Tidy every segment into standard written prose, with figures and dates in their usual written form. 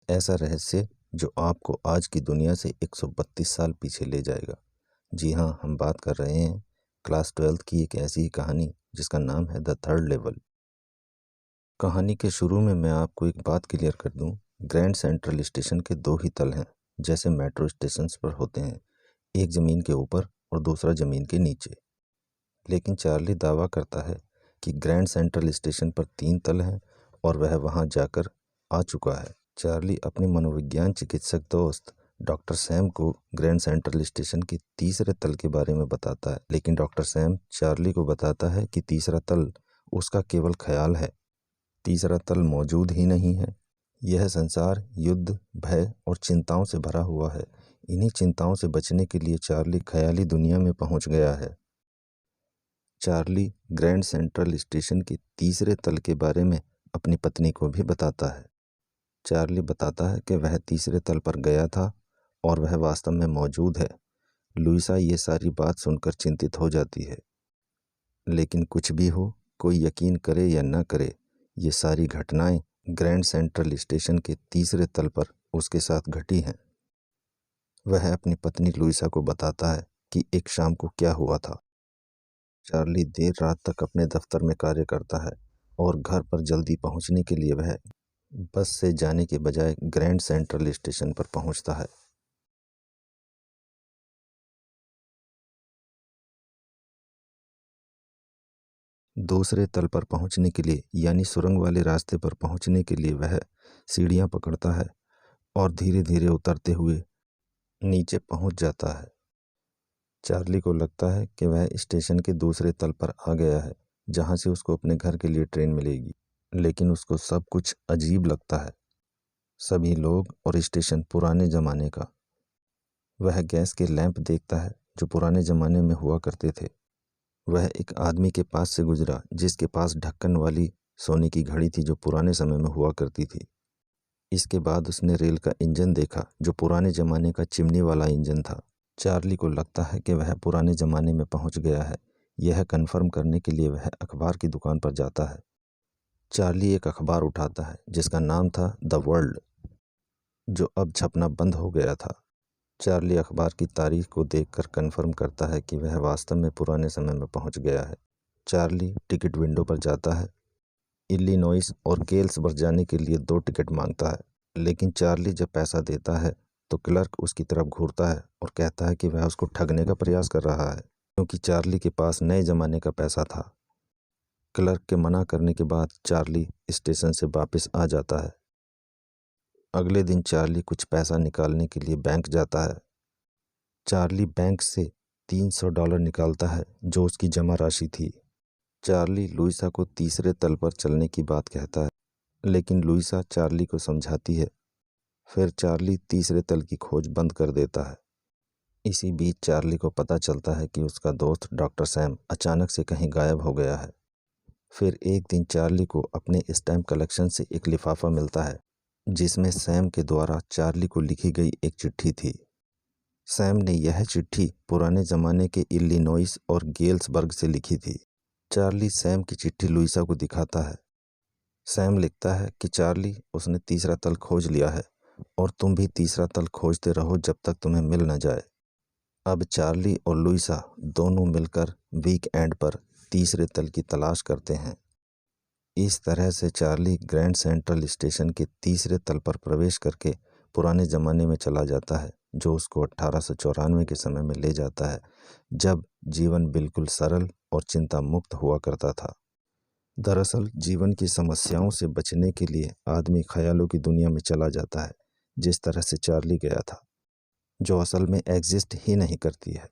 ऐसा रहस्य जो आपको आज की दुनिया से 132 साल पीछे ले जाएगा। जी हाँ, हम बात कर रहे हैं क्लास 12th की एक ऐसी ही कहानी जिसका नाम है द थर्ड लेवल। कहानी के शुरू में मैं आपको एक बात क्लियर कर दूं। ग्रैंड सेंट्रल स्टेशन के दो ही तल हैं, जैसे मेट्रो स्टेशन पर होते हैं, एक ज़मीन के ऊपर और दूसरा ज़मीन के नीचे। लेकिन चार्ली दावा करता है कि ग्रैंड सेंट्रल स्टेशन पर 3 तल हैं और वह वहां जाकर आ चुका है। चार्ली अपने मनोविज्ञान चिकित्सक दोस्त डॉक्टर सैम को ग्रैंड सेंट्रल स्टेशन के तीसरे तल के बारे में बताता है, लेकिन डॉक्टर सैम चार्ली को बताता है कि तीसरा तल उसका केवल ख्याल है, तीसरा तल मौजूद ही नहीं है। यह संसार युद्ध, भय और चिंताओं से भरा हुआ है। इन्हीं चिंताओं से बचने के लिए चार्ली ख्याली दुनिया में पहुंच गया है। चार्ली ग्रैंड सेंट्रल स्टेशन के तीसरे तल के बारे में अपनी पत्नी को भी बताता है। चार्ली बताता है कि वह तीसरे तल पर गया था और वह वास्तव में मौजूद है। लुइसा ये सारी बात सुनकर चिंतित हो जाती है। लेकिन कुछ भी हो, कोई यकीन करे या न करे, ये सारी घटनाएं ग्रैंड सेंट्रल स्टेशन के तीसरे तल पर उसके साथ घटी हैं। वह अपनी पत्नी लुइसा को बताता है कि एक शाम को क्या हुआ था। चार्ली देर रात तक अपने दफ्तर में कार्य करता है और घर पर जल्दी पहुंचने के लिए वह बस से जाने के बजाय ग्रैंड सेंट्रल स्टेशन पर पहुंचता है। दूसरे तल पर पहुंचने के लिए, यानी सुरंग वाले रास्ते पर पहुंचने के लिए वह सीढ़ियां पकड़ता है और धीरे धीरे उतरते हुए नीचे पहुंच जाता है। चार्ली को लगता है कि वह स्टेशन के दूसरे तल पर आ गया है, जहां से उसको अपने घर के लिए ट्रेन मिलेगी। लेकिन उसको सब कुछ अजीब लगता है। सभी लोग और स्टेशन पुराने ज़माने का। वह गैस के लैंप देखता है जो पुराने ज़माने में हुआ करते थे। वह एक आदमी के पास से गुजरा जिसके पास ढक्कन वाली सोने की घड़ी थी जो पुराने समय में हुआ करती थी। इसके बाद उसने रेल का इंजन देखा जो पुराने ज़माने का चिमनी वाला इंजन था। चार्ली को लगता है कि वह पुराने ज़माने में पहुंच गया है। यह कन्फर्म करने के लिए वह अखबार की दुकान पर जाता है। चार्ली एक अखबार उठाता है जिसका नाम था द वर्ल्ड, जो अब छपना बंद हो गया था। चार्ली अखबार की तारीख को देखकर कन्फर्म करता है कि वह वास्तव में पुराने समय में पहुंच गया है। चार्ली टिकट विंडो पर जाता है। इलिनॉइस और गेल्सबर्ग जाने के लिए 2 टिकट मांगता है, लेकिन चार्ली जब पैसा देता है तो क्लर्क उसकी तरफ घूरता है और कहता है कि वह उसको ठगने का प्रयास कर रहा है, क्योंकि चार्ली के पास नए ज़माने का पैसा था। क्लर्क के मना करने के बाद चार्ली स्टेशन से वापस आ जाता है। अगले दिन चार्ली कुछ पैसा निकालने के लिए बैंक जाता है। चार्ली बैंक से $300 निकालता है जो उसकी जमा राशि थी। चार्ली लुइसा को तीसरे तल पर चलने की बात कहता है, लेकिन लुइसा चार्ली को समझाती है। फिर चार्ली तीसरे तल की खोज बंद कर देता है। इसी बीच चार्ली को पता चलता है कि उसका दोस्त डॉक्टर सैम अचानक से कहीं गायब हो गया है। फिर एक दिन चार्ली को अपने स्टैम्प कलेक्शन से एक लिफाफा मिलता है जिसमें सैम के द्वारा चार्ली को लिखी गई एक चिट्ठी थी। सैम ने यह चिट्ठी पुराने ज़माने के इलिनॉइस और गेल्सबर्ग से लिखी थी। चार्ली सैम की चिट्ठी लुइसा को दिखाता है। सैम लिखता है कि चार्ली, उसने तीसरा तल खोज लिया है और तुम भी तीसरा तल खोजते रहो जब तक तुम्हें मिल न जाए। अब चार्ली और लुइसा दोनों मिलकर वीकएंड पर तीसरे तल की तलाश करते हैं। इस तरह से चार्ली ग्रैंड सेंट्रल स्टेशन के तीसरे तल पर प्रवेश करके पुराने ज़माने में चला जाता है, जो उसको 1894 के समय में ले जाता है, जब जीवन बिल्कुल सरल और चिंता मुक्त हुआ करता था। दरअसल जीवन की समस्याओं से बचने के लिए आदमी ख्यालों की दुनिया में चला जाता है, जिस तरह से चार्ली गया था, जो असल में एग्जिस्ट ही नहीं करती है।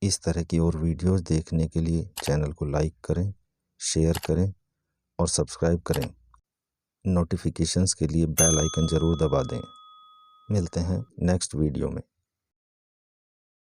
इस तरह की और वीडियोस देखने के लिए चैनल को लाइक करें, शेयर करें और सब्सक्राइब करें। नोटिफिकेशंस के लिए बेल आइकन ज़रूर दबा दें। मिलते हैं नेक्स्ट वीडियो में।